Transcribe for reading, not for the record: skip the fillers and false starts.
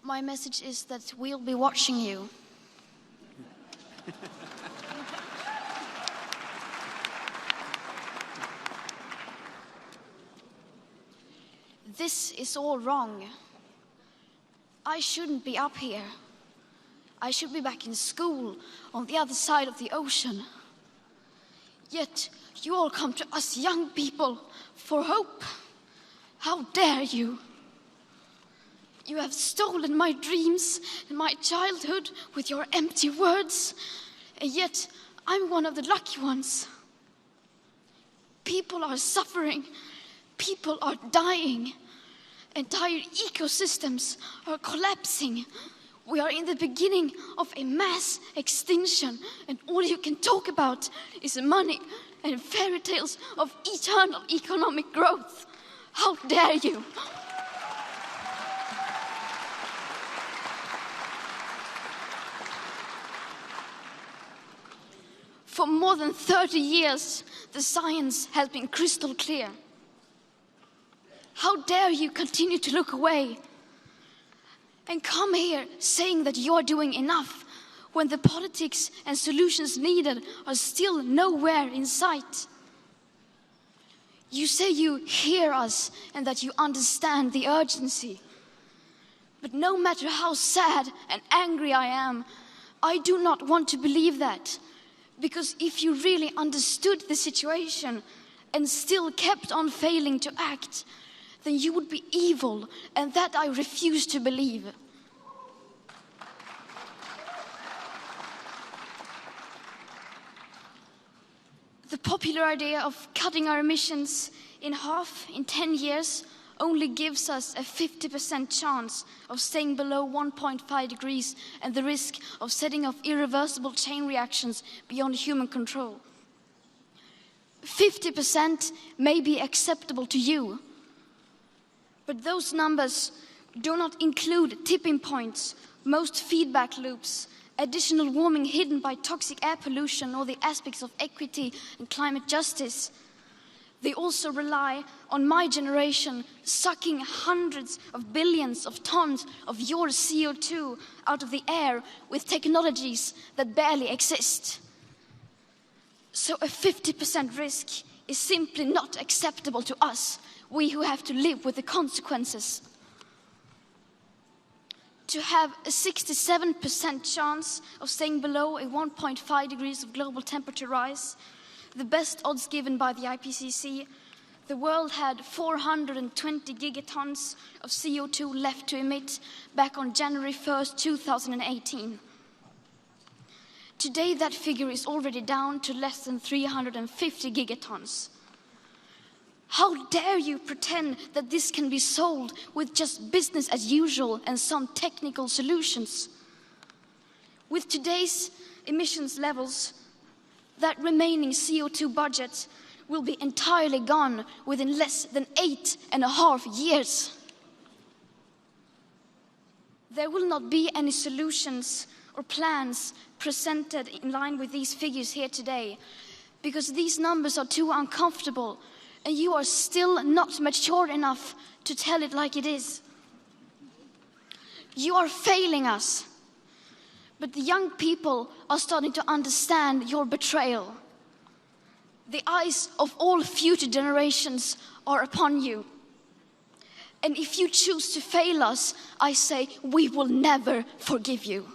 My message is that we'll be watching you. This is all wrong. I shouldn't be up here. I should be back in school on the other side of the ocean. Yet you all come to us young people for hope. How dare you? You have stolen my dreams and my childhood with your empty words, and yet I'm one of the lucky ones. People are suffering. People are dying. Entire ecosystems are collapsing. We are in the beginning of a mass extinction, and all you can talk about is money and fairy tales of eternal economic growth. How dare you? For more than 30 years, the science has been crystal clear. How dare you continue to look away and come here saying that you're doing enough when the politics and solutions needed are still nowhere in sight? You say you hear us and that you understand the urgency. But no matter how sad and angry I am, I do not want to believe that. Because if you really understood the situation and still kept on failing to act, then you would be evil, and that I refuse to believe. The popular idea of cutting our emissions in half in 10 years only gives us a 50% chance of staying below 1.5 degrees and the risk of setting off irreversible chain reactions beyond human control. 50% may be acceptable to you, but those numbers do not include tipping points, most feedback loops, additional warming hidden by toxic air pollution, or the aspects of equity and climate justice. They also rely on my generation sucking hundreds of billions of tons of your CO2 out of the air with technologies that barely exist. So a 50% risk is simply not acceptable to us, we who have to live with the consequences. To have a 67% chance of staying below a 1.5 degrees of global temperature rise, the best odds given by the IPCC, the world had 420 gigatons of CO2 left to emit back on January 1st, 2018. Today, that figure is already down to less than 350 gigatons. How dare you pretend that this can be solved with just business as usual and some technical solutions? With today's emissions levels, that remaining CO2 budget will be entirely gone within less than 8.5 years. There will not be any solutions or plans presented in line with these figures here today, because these numbers are too uncomfortable and you are still not mature enough to tell it like it is. You are failing us. But the young people are starting to understand your betrayal. The eyes of all future generations are upon you. And if you choose to fail us, I say we will never forgive you.